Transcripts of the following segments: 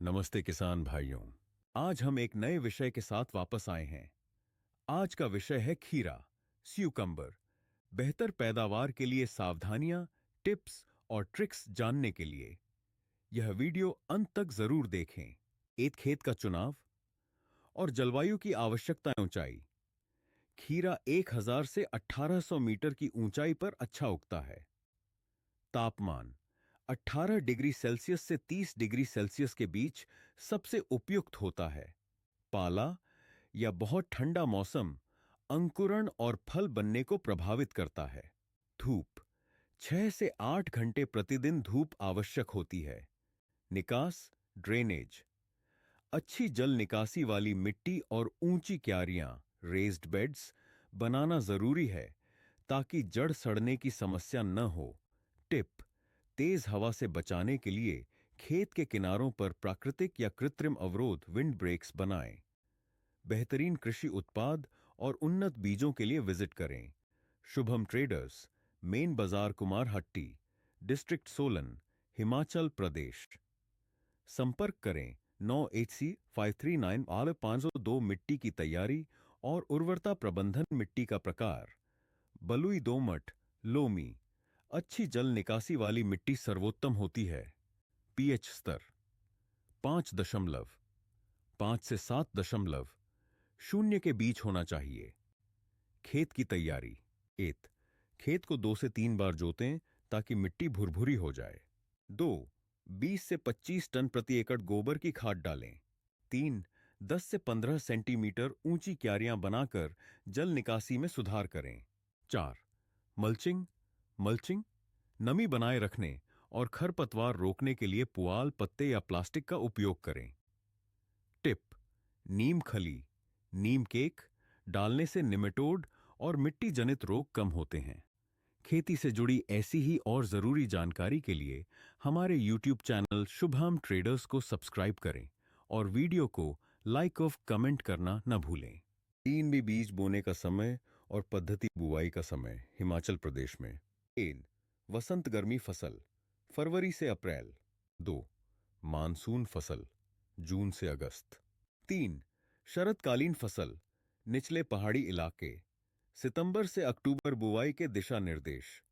नमस्ते किसान भाइयों। आज हम एक नए विषय के साथ वापस आए हैं। आज का विषय है खीरा, स्यूकम्बर। बेहतर पैदावार के लिए सावधानियां, टिप्स और ट्रिक्स जानने के लिए यह वीडियो अंत तक जरूर देखें। एक खेत का चुनाव और जलवायु की आवश्यकता। ऊंचाई। खीरा 1000 से 1800 मीटर की ऊंचाई पर अच्छा उगता है। तापमान 18 डिग्री सेल्सियस से 30 डिग्री सेल्सियस के बीच सबसे उपयुक्त होता है। पाला या बहुत ठंडा मौसम अंकुरण और फल बनने को प्रभावित करता है। धूप 6 से 8 घंटे प्रतिदिन धूप आवश्यक होती है। निकास, ड्रेनेज। अच्छी जल निकासी वाली मिट्टी और ऊंची क्यारियां, रेज्ड बेड्स बनाना जरूरी है ताकि जड़ सड़ने की समस्या न हो। टिप: तेज हवा से बचाने के लिए खेत के किनारों पर प्राकृतिक या कृत्रिम अवरोध, विंड ब्रेक्स बनाएं। बेहतरीन कृषि उत्पाद और उन्नत बीजों के लिए विजिट करें शुभम ट्रेडर्स, मेन बाजार, कुमारहट्टी, डिस्ट्रिक्ट सोलन, हिमाचल प्रदेश। संपर्क करें 98C539 मिट्टी की तैयारी और उर्वरता प्रबंधन। मिट्टी का प्रकार: बलुई, दोमट, लोमी। अच्छी जल निकासी वाली मिट्टी सर्वोत्तम होती है। पीएच स्तर 5.5 से 7.0 के बीच होना चाहिए। खेत की तैयारी: खेत को 2 से 3 बार जोतें ताकि मिट्टी भुरभुरी हो जाए। 20 से 25 टन प्रति एकड़ गोबर की खाद डालें। 10 से 15 सेंटीमीटर ऊंची क्यारियां बनाकर जल निकासी में सुधार करें। 4. मल्चिंग नमी बनाए रखने और खरपतवार रोकने के लिए पुआल, पत्ते या प्लास्टिक का उपयोग करें। टिप: नीम खली, नीम केक डालने से निमेटोड और मिट्टी जनित रोग कम होते हैं। खेती से जुड़ी ऐसी ही और जरूरी जानकारी के लिए हमारे YouTube चैनल शुभम ट्रेडर्स को सब्सक्राइब करें और वीडियो को लाइक और कमेंट करना न भूलें। बीज बोने का समय और पद्धति: बुआई का समय हिमाचल प्रदेश में। वसंत गर्मी फसल फरवरी से अप्रैल। 2. मानसून फसल जून से अगस्त। 3. शरतकालीन फसल निचले पहाड़ी इलाके सितंबर से अक्टूबर। बुआई के दिशा निर्देश: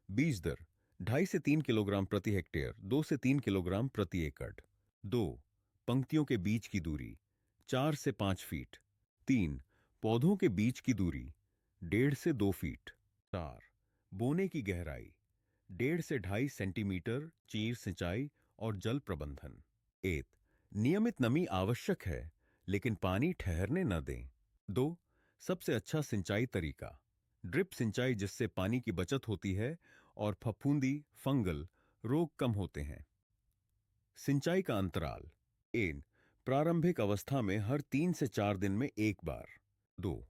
बीज दर 2.5 से 3 किलोग्राम प्रति हेक्टेयर, 2 से 3 किलोग्राम प्रति एकड़। 2. पंक्तियों के बीच की दूरी 4 से 5 फीट। 3. पौधों के बीच की दूरी 1.5 से 2 फीट। 4. बोने की गहराई 1.5 से 2.5 सेंटीमीटर। चीर सिंचाई और जल प्रबंधन। नियमित नमी आवश्यक है लेकिन पानी ठहरने न दें। 2. सबसे अच्छा सिंचाई तरीका: ड्रिप सिंचाई, जिससे पानी की बचत होती है और फफूंदी, फंगल रोग कम होते हैं। सिंचाई का अंतराल: प्रारंभिक अवस्था में हर 3 से 4 दिन में एक बार। 2.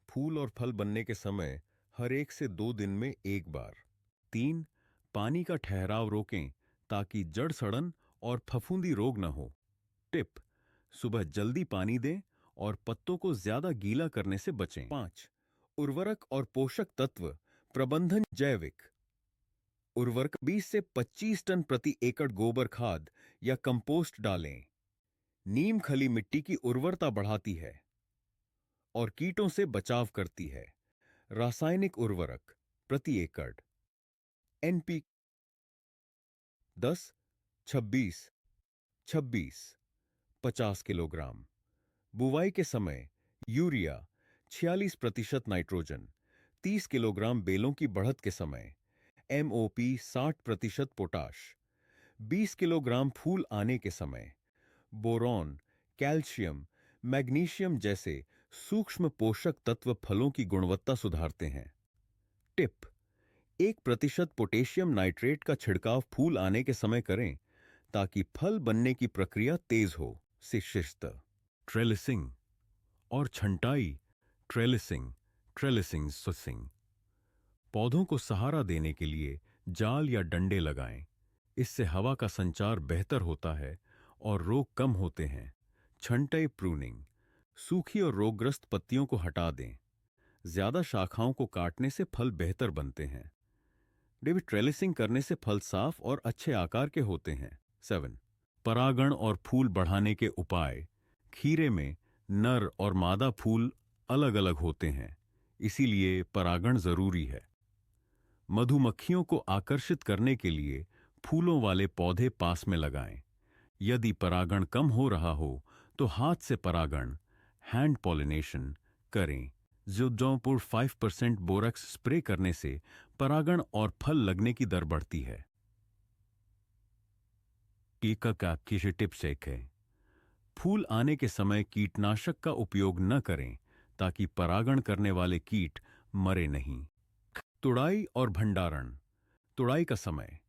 फूल और फल बनने के समय हर 1 से 2 दिन में एक बार। 3. पानी का ठहराव रोकें ताकि जड़ सड़न और फफूंदी रोग न हो। टिप: सुबह जल्दी पानी दें और पत्तों को ज्यादा गीला करने से बचें। 5. उर्वरक और पोषक तत्व प्रबंधन: जैविक उर्वरक 20 से 25 टन प्रति एकड़ गोबर खाद या कंपोस्ट डालें। नीम खली मिट्टी की उर्वरता बढ़ाती है और कीटों से बचाव करती है। रासायनिक उर्वरक प्रति एकड़: एनपी 10, 26, 26, 50 किलोग्राम। बुवाई के समय यूरिया 46% नाइट्रोजन, 30 किलोग्राम। बेलों की बढ़त के समय एमओपी 60% पोटाश, 20 किलोग्राम। फूल आने के समय बोरॉन, कैल्शियम, मैग्नीशियम जैसे सूक्ष्म पोषक तत्व फलों की गुणवत्ता सुधारते हैं। टिप: 1% पोटेशियम नाइट्रेट का छिड़काव फूल आने के समय करें ताकि फल बनने की प्रक्रिया तेज हो। शिष्ट ट्रेलिसिंग और छंटाई: ट्रेलिसिंग सुसिंग। पौधों को सहारा देने के लिए जाल या डंडे लगाएं। इससे हवा का संचार बेहतर होता है और रोग कम होते हैं। छंटाई प्रूनिंग: सूखी और रोगग्रस्त पत्तियों को हटा दें। ज्यादा शाखाओं को काटने से फल बेहतर बनते हैं। ट्रेलिसिंग करने से फल साफ और अच्छे आकार के होते हैं। 7. परागण और फूल बढ़ाने के उपाय। खीरे में नर और मादा फूल अलग अलग होते हैं, इसीलिए परागण जरूरी है। मधुमक्खियों को आकर्षित करने के लिए फूलों वाले पौधे पास में लगाएं। यदि परागण कम हो रहा हो तो हाथ से परागण, हैंड पॉलिनेशन करें। ज़ोडोमोर 5% बोरक्स स्प्रे करने से परागण और फल लगने की दर बढ़ती है। टीका का किसी टिप्स एक है। फूल आने के समय कीटनाशक का उपयोग न करें ताकि परागण करने वाले कीट मरे नहीं। तुड़ाई और भंडारण। तुड़ाई का समय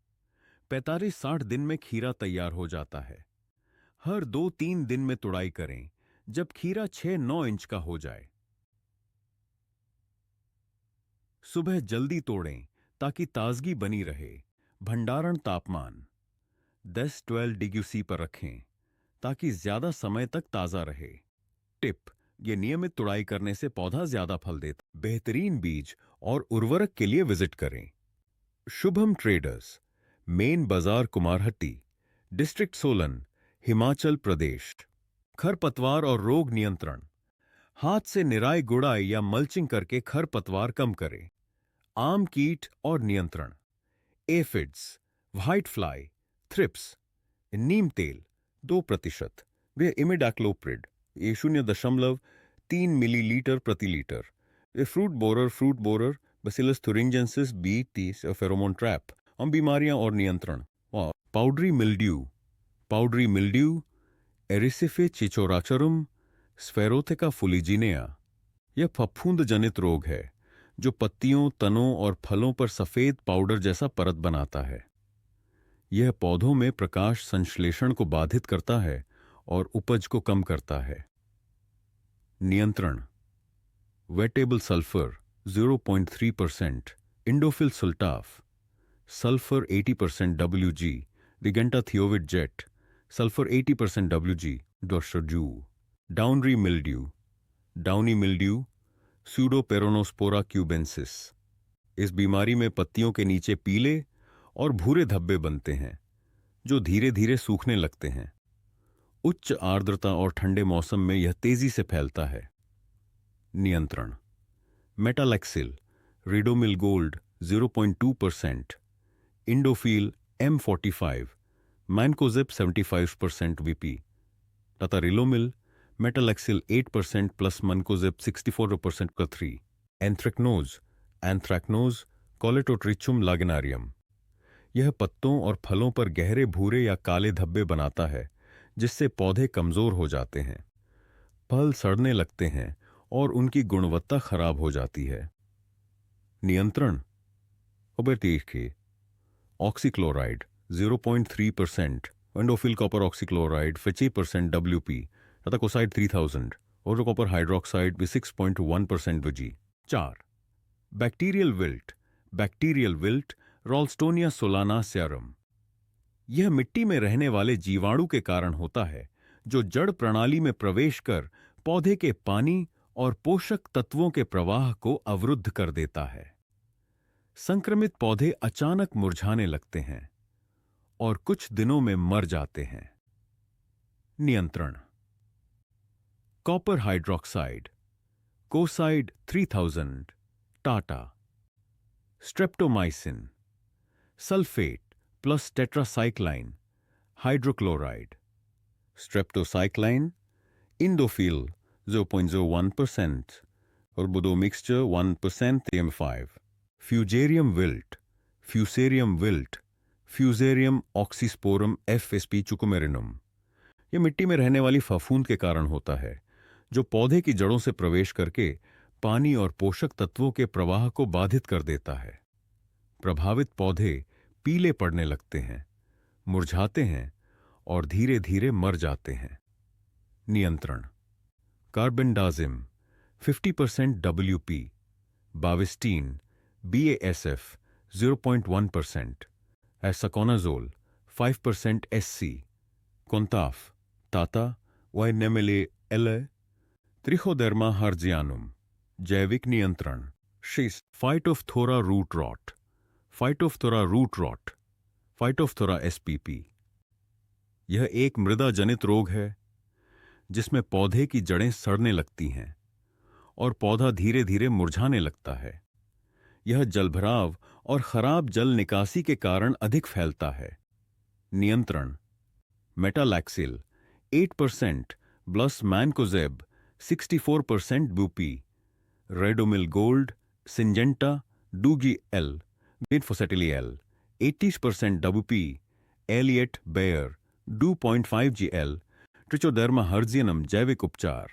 45-60 दिन में खीरा तैयार हो जाता है। हर 2-3 दिन में तुड़ाई करें जब खीरा 6-9 इंच का हो जाए। सुबह जल्दी तोड़ें ताकि ताजगी बनी रहे। भंडारण तापमान 10-12 डिग्री सी पर रखें ताकि ज्यादा समय तक ताजा रहे। टिप: ये नियमित तुड़ाई करने से पौधा ज्यादा फल देता। बेहतरीन बीज और उर्वरक के लिए विजिट करें शुभम ट्रेडर्स, मेन बाजार, कुमारहट्टी, डिस्ट्रिक्ट सोलन, हिमाचल प्रदेश। खरपतवार और रोग नियंत्रण। हाथ से निराई गुड़ाई या मल्चिंग करके खरपतवार कम करें। आम कीट और नियंत्रण। Aphids, white fly, thrips. नीम तेल 2%, वे इमिडाक्लोप्रिड, ये 0.3 मिलीलीटर प्रति लीटर। वे fruit borer bacillus thuringiensis B30 pheromone trap. हम बीमारियां और नियंत्रण। पाउडरी मिल्ड्यू, एरिसिफे चिचोराचरुम, स्फेरोथिका फुलिजिनिया। यह फफूंद जनित रोग है जो पत्तियों, तनों और फलों पर सफेद पाउडर जैसा परत बनाता है। यह पौधों में प्रकाश संश्लेषण को बाधित करता है और उपज को कम करता है। नियंत्रण: वेटेबल सल्फर 0.3%, इंडोफिल सुल्टाफ, सल्फर 80% WG, रिगेंटा थियोविड जेट, सल्फर 80% WG, डोर्सोजू। डाउनरी मिल्ड्यू, स्यूडोपेरोनोस्पोरा क्यूबेंसिस। इस बीमारी में पत्तियों के नीचे पीले और भूरे धब्बे बनते हैं जो धीरे धीरे सूखने लगते हैं। उच्च आर्द्रता और ठंडे मौसम में यह तेजी से फैलता है। नियंत्रण: metalaxyl, Ridomil gold 0.2%, Indofil M45, मैनकोजिब 75% VP तथा रिलोमिल, मेटालेक्सिल 8% प्लस मैनकोजिब 64% का 3। एंथ्रैक्नोज, कोलेटोट्रिचुम लैगिनारियम। यह पत्तों और फलों पर गहरे भूरे या काले धब्बे बनाता है जिससे पौधे कमजोर हो जाते हैं, फल सड़ने लगते हैं और उनकी गुणवत्ता खराब हो जाती है। नियंत्रण: ऑक्सीक्लोराइड 0.3%, एंडोफिल कॉपर ऑक्सीक्लोराइड 50% WP तथा कोसाइड 3000 और कॉपर हाइड्रोक्साइड भी 6.1% VG। 4. बैक्टीरियल विल्ट रॉल्स्टोनिया सोलानासियरम। यह मिट्टी में रहने वाले जीवाणु के कारण होता है जो जड़ प्रणाली में प्रवेश कर पौधे के पानी और पोषक तत्वों के प्रवाह को अवरुद्ध कर देता है। संक्रमित पौधे अचानक मुरझाने लगते हैं और कुछ दिनों में मर जाते हैं। नियंत्रण: copper hydroxide, Kocide 3000, Tata. Streptomycin, sulphate plus tetracycline, hydrochloride. Streptocycline, Indofil 0.01% और बुदो mixture 1% M5। Fusarium wilt, fusarium ऑक्सीस्पोरम FSP चुकुमेरिनम। यह मिट्टी में रहने वाली फफूंद के कारण होता है जो पौधे की जड़ों से प्रवेश करके पानी और पोषक तत्वों के प्रवाह को बाधित कर देता है। प्रभावित पौधे पीले पड़ने लगते हैं, मुरझाते हैं और धीरे धीरे मर जाते हैं। नियंत्रण: carbendazim 50% WP, Bavistin BASF 0.1%, hexaconazole 5% SC, Contaf, Tata, वाइनेमेले एले, त्रिकोडर्मा हर्जियानुम। जैविक नियंत्रण: phytophthora root rot, phytophthora SPP। यह एक मृदा जनित रोग है जिसमें पौधे की जड़ें सड़ने लगती हैं और पौधा धीरे धीरे मुरझाने लगता है। यह जलभराव और खराब जल निकासी के कारण अधिक फैलता है। नियंत्रण: मेटालैक्सिल 8%, ब्लस मैनकोजेब 64% बुपी, रेडोमिल गोल्ड, सिंजेंटा, डूगी एल, मिडफोसेटिलियल 80% WP, Aliette Bayer 2.5 GL, trichoderma हर्जियनम जैविक उपचार।